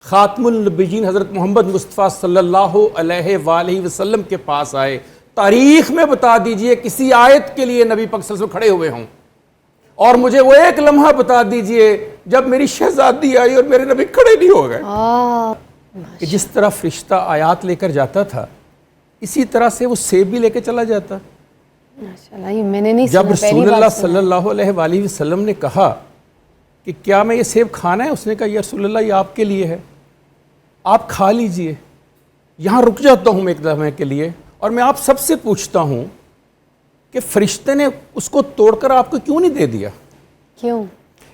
خاتم النبیین حضرت محمد مصطفیٰ صلی اللہ علیہ وآلہ وسلم کے پاس آئے، تاریخ میں بتا دیجئے کسی آیت کے لیے نبی پاک صلی اللہ علیہ وسلم کھڑے ہوئے ہوں، اور مجھے وہ ایک لمحہ بتا دیجئے جب میری شہزادی آئی اور میرے نبی کھڑے نہیں ہو گئے۔ کہ جس طرح فرشتہ آیات لے کر جاتا تھا اسی طرح سے وہ سیب بھی لے کے چلا جاتا۔ جب رسول اللہ صلی اللہ علیہ وآلہ وسلم نے کہا کہ کیا میں یہ سیب کھانا ہے، اس نے کہا یا رسول اللہ یہ آپ کے لیے ہے، آپ کھا لیجئے، یہاں رک جاتا ہوں میں ایک لمحے کے لیے، اور میں آپ سب سے پوچھتا ہوں کہ فرشتے نے اس کو توڑ کر آپ کو کیوں نہیں دے دیا؟ کیوں؟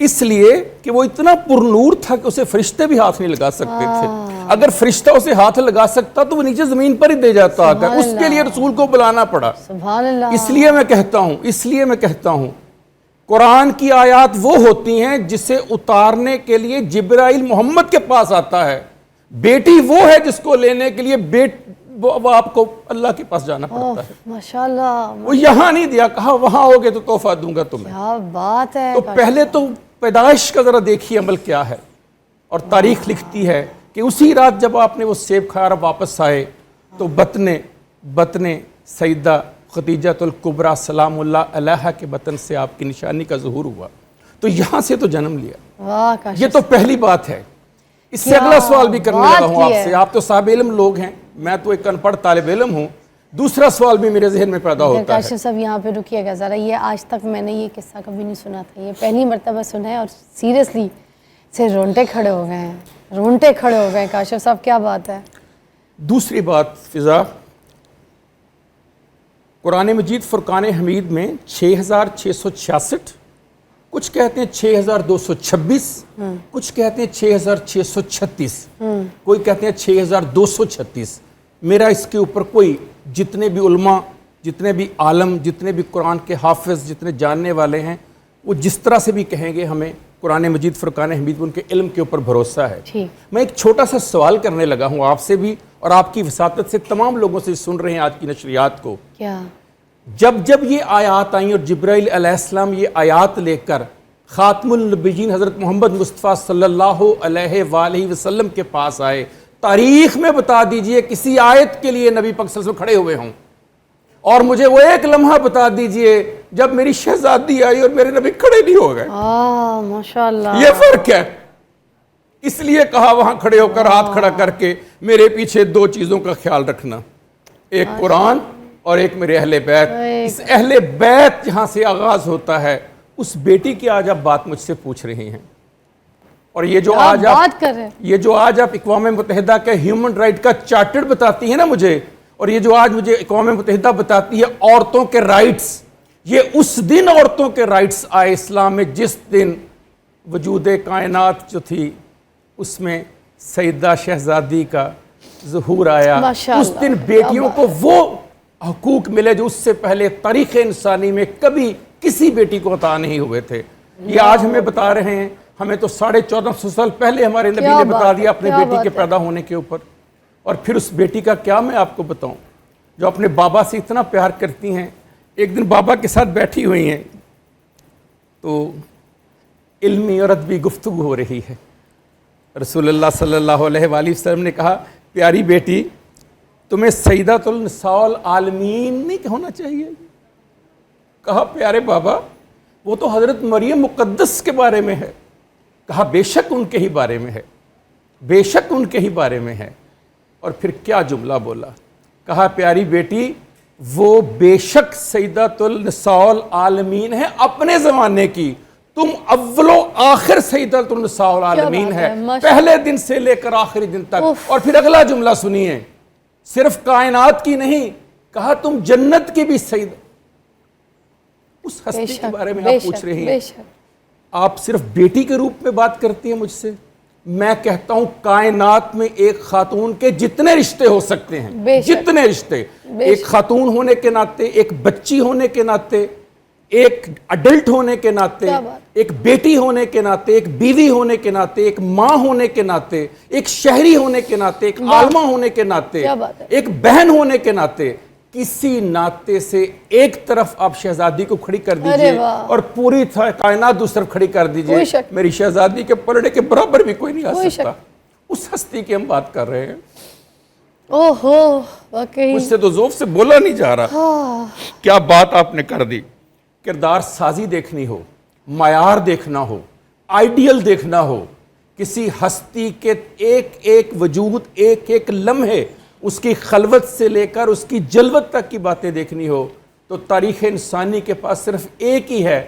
اس لیے کہ وہ اتنا پرنور تھا کہ اسے فرشتے بھی ہاتھ نہیں لگا سکتے تھے۔ اگر فرشتہ اسے ہاتھ لگا سکتا تو وہ نیچے زمین پر ہی دے جاتا آگا، اس کے لیے رسول کو بلانا پڑا۔ سبحان اللہ۔ اس لیے میں کہتا ہوں قرآن کی آیات وہ ہوتی ہیں جسے اتارنے کے لیے جبرائیل محمد کے پاس آتا ہے، بیٹی وہ ہے جس کو لینے کے لیے وہ آپ کو اللہ کے پاس جانا پڑتا ہے۔ ماشاءاللہ، وہ یہاں نہیں دیا، کہا وہاں ہوگے تو تحفہ دوں گا تمہیں۔ کیا بات ہے۔ تو پہلے تو پیدائش کا ذرا دیکھیے عمل کیا ہے، اور تاریخ لکھتی ہے کہ اسی رات جب آپ نے وہ سیب کھایا اور واپس آئے تو بطن سیدہ خدیجہ الکبریٰ سلام اللہ علیہا کے بطن سے آپ کی نشانی کا ظہور ہوا، تو یہاں سے تو جنم لیا۔ واہ کاشف، یہ تو پہلی بات ہے۔ اس سے اگلا سوال بھی کرنے لگا ہوں آپ سے، آپ تو صاحب علم لوگ ہیں، میں تو ایک ان پڑھ طالب علم ہوں، دوسرا سوال بھی میرے ذہن میں پیدا ہوتا ہے۔ کاشف صاحب یہاں پہ رکیے گا ذرا، یہ آج تک میں نے یہ قصہ کبھی نہیں سنا تھا، یہ پہلی مرتبہ سنا ہے، اور سیریسلی سے رونٹے کھڑے ہو گئے ہیں کاشف صاحب، کیا بات ہے۔ دوسری بات فضا، قرآن مجید فرقان حمید میں 6666، کچھ کہتے ہیں 6226، کچھ کہتے ہیں 6636، کوئی کہتے ہیں 6236۔ میرا اس کے اوپر کوئی، جتنے بھی علماء، جتنے بھی عالم، جتنے بھی قرآن کے حافظ، جتنے جاننے والے ہیں، وہ جس طرح سے بھی کہیں گے، ہمیں قرآن مجید فرقان حمید ان کے علم کے اوپر بھروسہ ہے۔ میں ایک چھوٹا سا سوال کرنے لگا ہوں آپ سے بھی، اور آپ کی وساطت سے تمام لوگوں سے سن رہے ہیں آج کی نشریات کو۔ کیا؟ جب یہ آیات آئیں اور جبرائیل علیہ السلام یہ آیات لے کر خاتم النبیین حضرت محمد مصطفیٰ صلی اللہ علیہ وآلہ وسلم کے پاس آئے، تاریخ میں بتا دیجئے کسی آیت کے لیے نبی پاک صلی اللہ علیہ وسلم کھڑے ہوئے ہوں، اور مجھے وہ ایک لمحہ بتا دیجئے جب میری شہزادی آئی اور میرے نبی کھڑے نہیں ہو گئے۔ ماشاءاللہ، یہ فرق ہے۔ اس لیے کہا وہاں کھڑے ہو کر ہاتھ کھڑا کر کے میرے پیچھے دو چیزوں کا خیال رکھنا، ایک قرآن اور ایک میرے اہل بیت۔ اس اہل بیت جہاں سے آغاز ہوتا ہے، اس بیٹی کی آج آپ بات مجھ سے پوچھ رہی ہیں، اور یہ جو آج آپ اقوام متحدہ کے ہیومن رائٹ کا چارٹر بتاتی ہیں نا مجھے، اور یہ جو آج مجھے اقوام متحدہ بتاتی ہے عورتوں کے رائٹس، یہ اس دن عورتوں کے رائٹس آئے اسلام میں جس دن وجود کائنات جو تھی اس میں سیدہ شہزادی کا ظہور آیا۔ اس دن بیٹیوں کو وہ حقوق ملے جو اس سے پہلے تاریخ انسانی میں کبھی کسی بیٹی کو عطا نہیں ہوئے تھے۔ یہ آج ہمیں بتا رہے ہیں، ہمیں تو 1450 سال پہلے ہمارے نبی نے بتا دیا اپنے بیٹی کے پیدا ہونے کے اوپر۔ اور پھر اس بیٹی کا کیا میں آپ کو بتاؤں، جو اپنے بابا سے اتنا پیار کرتی ہیں۔ ایک دن بابا کے ساتھ بیٹھی ہوئی ہیں تو علمی اور ادبی گفتگو ہو رہی ہے، رسول اللہ صلی اللہ علیہ وآلہ وسلم نے کہا پیاری بیٹی تمہیں سیدۃ النساء العالمین نہیں ہونا چاہیے؟ کہا پیارے بابا وہ تو حضرت مریم مقدس کے بارے میں ہے۔ کہا بے شک ان کے ہی بارے میں ہے، بے شک ان کے ہی بارے میں ہے۔ اور پھر کیا جملہ بولا، کہا پیاری بیٹی وہ بے شک سیدۃ النساء العالمین ہے اپنے زمانے کی، تم اول و آخر سیدۃ النساء العالمین ہے، پہلے دن سے لے کر آخری دن تک۔ اور پھر اگلا جملہ سنیے، صرف کائنات کی نہیں، کہا تم جنت کی بھی سید۔ اس ہستی کے بارے میں آپ پوچھ رہی ہیں، آپ صرف بیٹی کے روپ میں بات کرتی ہیں مجھ سے۔ میں کہتا ہوں کائنات میں ایک خاتون کے جتنے رشتے ہو سکتے ہیں، جتنے رشتے، ایک خاتون ہونے کے ناطے، ایک بچی ہونے کے ناطے، ایک اڈلٹ ہونے کے ناطے، ایک بیٹی ہونے کے ناطے، ایک بیوی ہونے کے ناطے، ایک ماں ہونے کے ناطے، ایک شہری ہونے کے ناطے، ایک عالمہ ہونے کے ناطے، ایک بہن ہونے کے ناطے، کسی ناطے سے ایک طرف آپ شہزادی کو کھڑی کر دیجئے اور پوری کائنات دوسری طرف کھڑی کر دیجئے، میری شہزادی کے پلڑے کے برابر بھی کوئی نہیں آ سکتا۔ اس ہستی کی ہم بات کر رہے ہیں. اوہو واقعی اس سے تو ذوف سے بولا نہیں جا رہا. کیا بات آپ نے کر دی. کردار سازی دیکھنی ہو, معیار دیکھنا ہو, آئیڈیل دیکھنا ہو, کسی ہستی کے ایک ایک وجود, ایک ایک لمحے, اس کی خلوت سے لے کر اس کی جلوت تک کی باتیں دیکھنی ہو, تو تاریخ انسانی کے پاس صرف ایک ہی ہے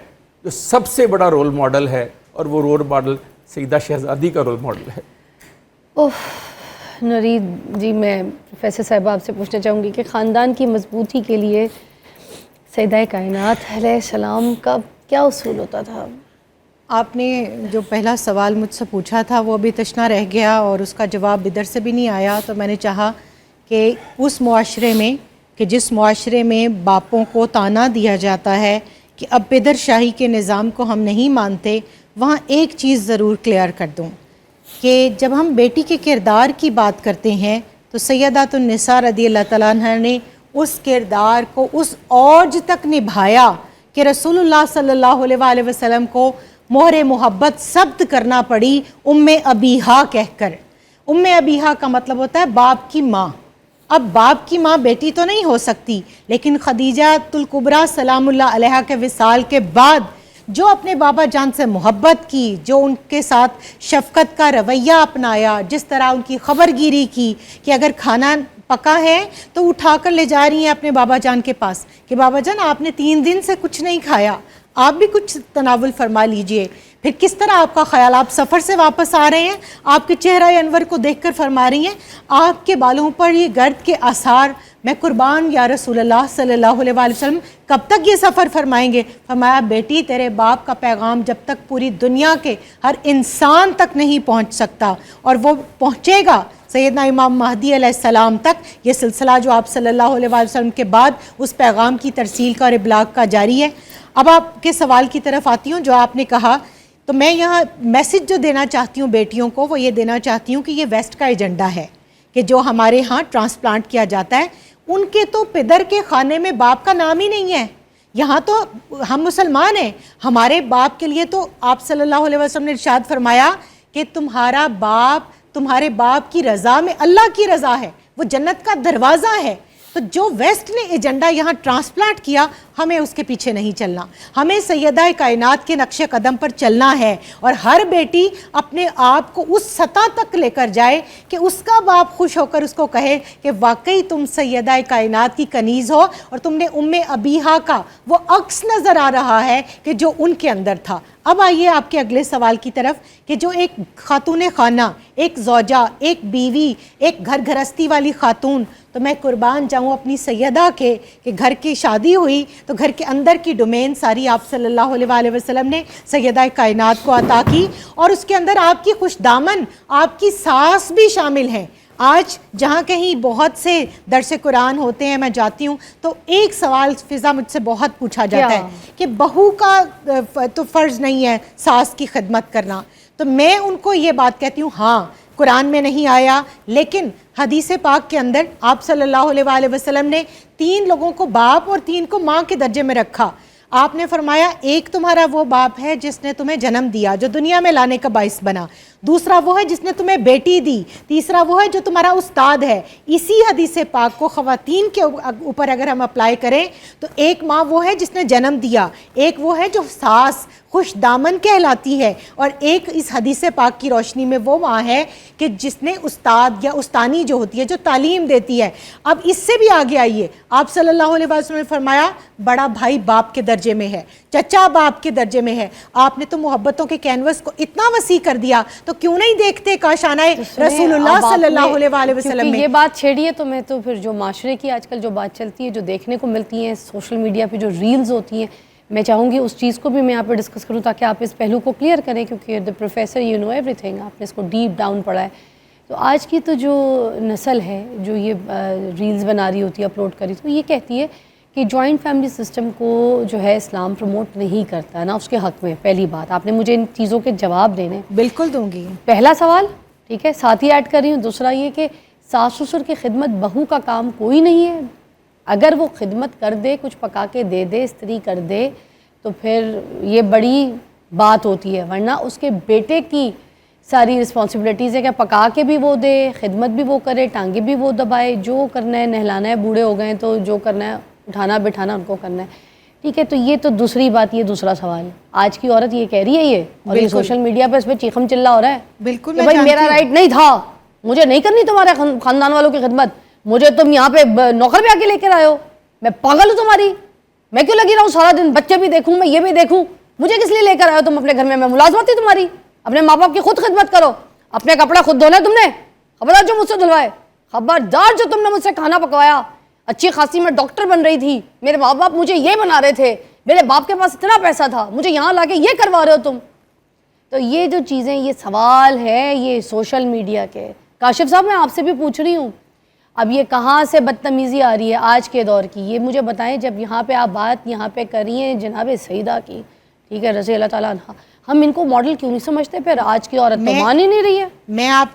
جو سب سے بڑا رول ماڈل ہے, اور وہ رول ماڈل سیدہ شہزادی کا رول ماڈل ہے. نرید جی, میں پروفیسر صاحبہ آپ سے پوچھنا چاہوں گی کہ خاندان کی مضبوطی کے لیے سیدہ کائنات علیہ السلام کا کیا اصول ہوتا تھا؟ آپ نے جو پہلا سوال مجھ سے پوچھا تھا وہ ابھی تشنا رہ گیا اور اس کا جواب ادھر سے بھی نہیں آیا, تو میں نے چاہا کہ اس معاشرے میں, کہ جس معاشرے میں باپوں کو طعنہ دیا جاتا ہے کہ اب پدر شاہی کے نظام کو ہم نہیں مانتے, وہاں ایک چیز ضرور کلیئر کر دوں کہ جب ہم بیٹی کے کردار کی بات کرتے ہیں تو سیدات النساء رضی اللہ تعالیٰ عنہ نے اس کردار کو اس اوج تک نبھایا کہ رسول اللہ صلی اللہ علیہ وآلہ وسلم کو مہر محبت ثبت کرنا پڑی ام ابیہا کہہ کر. ام ابیہا کا مطلب ہوتا ہے باپ کی ماں. اب باپ کی ماں بیٹی تو نہیں ہو سکتی, لیکن خدیجہ الکبریٰ سلام اللہ علیہا کے وصال کے بعد جو اپنے بابا جان سے محبت کی, جو ان کے ساتھ شفقت کا رویہ اپنایا, جس طرح ان کی خبر گیری کی کہ اگر کھانا پکا ہے تو اٹھا کر لے جا رہی ہیں اپنے بابا جان کے پاس کہ بابا جان آپ نے 3 دن سے کچھ نہیں کھایا, آپ بھی کچھ تناول فرما لیجئے. پھر کس طرح آپ کا خیال, آپ سفر سے واپس آ رہے ہیں, آپ کے چہرہ انور کو دیکھ کر فرما رہی ہیں آپ کے بالوں پر یہ گرد کے آثار, میں قربان یا رسول اللہ صلی اللہ علیہ وآلہ وسلم کب تک یہ سفر فرمائیں گے؟ فرمایا بیٹی تیرے باپ کا پیغام جب تک پوری دنیا کے ہر انسان تک نہیں پہنچ سکتا, اور وہ پہنچے گا سیدنا امام مہدی علیہ السلام تک. یہ سلسلہ جو آپ صلی اللہ علیہ وآلہ وسلم کے بعد اس پیغام کی ترسیل کا اور ابلاغ کا جاری ہے. اب آپ کے سوال کی طرف آتی ہوں جو آپ نے کہا, تو میں یہاں میسج جو دینا چاہتی ہوں بیٹیوں کو وہ یہ دینا چاہتی ہوں کہ یہ ویسٹ کا ایجنڈا ہے کہ جو ہمارے ہاں ٹرانسپلانٹ کیا جاتا ہے, ان کے تو پدر کے خانے میں باپ کا نام ہی نہیں ہے. یہاں تو ہم مسلمان ہیں, ہمارے باپ کے لیے تو آپ صلی اللہ علیہ وسلم نے ارشاد فرمایا کہ تمہارا باپ تمہارے باپ کی رضا میں اللہ کی رضا ہے, وہ جنت کا دروازہ ہے. تو جو ویسٹ نے ایجنڈا یہاں ٹرانسپلانٹ کیا, ہمیں اس کے پیچھے نہیں چلنا, ہمیں سیدہ کائنات کے نقش قدم پر چلنا ہے, اور ہر بیٹی اپنے آپ کو اس سطح تک لے کر جائے کہ اس کا باپ خوش ہو کر اس کو کہے کہ واقعی تم سیدہ کائنات کی کنیز ہو, اور تم نے ام ابیہا کا وہ عکس نظر آ رہا ہے کہ جو ان کے اندر تھا. اب آئیے آپ کے اگلے سوال کی طرف کہ جو ایک خاتون خانہ, ایک زوجہ, ایک بیوی, ایک گھر گھرستی والی خاتون, تو میں قربان جاؤں اپنی سیدہ کے کہ گھر کی شادی ہوئی تو گھر کے اندر کی ڈومین ساری آپ صلی اللہ علیہ وآلہ وسلم نے سیدہ کائنات کو عطا کی, اور اس کے اندر آپ کی خوش دامن آپ کی ساس بھی شامل ہیں. آج جہاں کہیں بہت سے درس قرآن ہوتے ہیں, میں جاتی ہوں تو ایک سوال فضا مجھ سے بہت پوچھا جاتا ہے کہ بہو کا تو فرض نہیں ہے ساس کی خدمت کرنا. تو میں ان کو یہ بات کہتی ہوں, ہاں قرآن میں نہیں آیا, لیکن حدیث پاک کے اندر آپ صلی اللہ علیہ وآلہ وسلم نے 3 لوگوں کو باپ اور 3 کو ماں کے درجے میں رکھا. آپ نے فرمایا ایک تمہارا وہ باپ ہے جس نے تمہیں جنم دیا, جو دنیا میں لانے کا باعث بنا, دوسرا وہ ہے جس نے تمہیں بیٹی دی, تیسرا وہ ہے جو تمہارا استاد ہے. اسی حدیث پاک کو خواتین کے اوپر اگر ہم اپلائی کریں تو ایک ماں وہ ہے جس نے جنم دیا, ایک وہ ہے جو ساس خوش دامن کہلاتی ہے, اور ایک اس حدیث پاک کی روشنی میں وہ ماں ہے کہ جس نے استاد یا استانی جو ہوتی ہے جو تعلیم دیتی ہے. اب اس سے بھی آگے آئیے, آپ صلی اللہ علیہ وسلم نے فرمایا بڑا بھائی باپ کے درجے میں ہے, چچا باپ کے درجے میں ہے. آپ نے تو محبتوں کے کینوس کو اتنا وسیع کر دیا, تو کیوں نہیں دیکھتے کاشانہ رسول اللہ صلی اللہ علیہ وآلہ وسلم میں. یہ بات چھیڑی ہے تو میں تو پھر جو معاشرے کی آج کل جو بات چلتی ہے, جو دیکھنے کو ملتی ہیں سوشل میڈیا پہ جو ریلز ہوتی ہیں, میں چاہوں گی اس چیز کو بھی میں یہاں پہ ڈسکس کروں تاکہ آپ اس پہلو کو کلیئر کریں, کیونکہ the professor you know everything, آپ نے اس کو ڈیپ ڈاؤن پڑھا ہے. تو آج کی تو جو نسل ہے جو یہ ریلز بنا رہی ہوتی ہے, اپلوڈ کری, تو یہ کہتی ہے کہ جوائنٹ فیملی سسٹم کو جو ہے اسلام پروموٹ نہیں کرتا نا اس کے حق میں. پہلی بات, آپ نے مجھے ان چیزوں کے جواب دینے. بالکل دوں گی. پہلا سوال ٹھیک ہے, ساتھ ہی ایڈ کر رہی ہوں. دوسرا یہ کہ ساس سسر کی خدمت بہو کا کام کوئی نہیں ہے. اگر وہ خدمت کر دے, کچھ پکا کے دے دے, استری کر دے, تو پھر یہ بڑی بات ہوتی ہے. ورنہ اس کے بیٹے کی ساری رسپانسبلٹیز ہے کہ پکا کے بھی وہ دے, خدمت بھی وہ کرے, ٹانگیں بھی وہ دبائے, جو کرنا ہے, نہلانا ہے, بوڑھے ہو گئے ہیں تو جو کرنا ہے, اٹھانا بٹھانا ان کو کرنا ہے. ٹھیک ہے, تو یہ تو دوسری بات, یہ دوسرا سوال. آج کی عورت یہ کہہ رہی ہے یہ, اور یہ سوشل میڈیا پہ اس پہ چیخم چلا ہو رہا ہے بالکل کہ بھائی میرا رائٹ نہیں تھا, مجھے نہیں کرنی تمہارے خاندان والوں کی خدمت, مجھے تم یہاں پہ نوکر بھی آ کے لے کر آئے ہو, میں پاگل ہوں تمہاری, میں کیوں لگی رہا ہوں سارا دن, بچے بھی دیکھوں میں, یہ بھی دیکھوں, مجھے کس لیے لے کر آئے ہو تم اپنے گھر میں ملازمت تھی تمہاری, اپنے ماں باپ کی خود خدمت کرو, اپنے کپڑے خود دھونے تم نے, خبردار جو مجھ سے دھلوائے, خبردار جو تم نے مجھ سے کھانا پکوایا, اچھی خاصی میں ڈاکٹر بن رہی تھی, میرے ماں باپ مجھے یہ بنا رہے تھے, میرے باپ کے پاس اتنا پیسہ تھا, مجھے یہاں لا کے یہ کروا رہے ہو تم. تو یہ جو چیزیں, یہ سوال ہے یہ سوشل میڈیا کے. کاشف صاحب میں آپ سے بھی پوچھ رہی ہوں, اب یہ کہاں سے بدتمیزی آ رہی ہے آج کے دور کی, یہ مجھے بتائیں. جب یہاں پہ آپ بات یہاں پہ کر رہی ہیں جناب سیدہ کی, ٹھیک ہے, رضی اللہ تعالیٰ عنہ, ہم ان کو ماڈل کیوں نہیں سمجھتے؟ پھر آج کی عورت تو مان ہی نہیں رہی ہے. میں آپ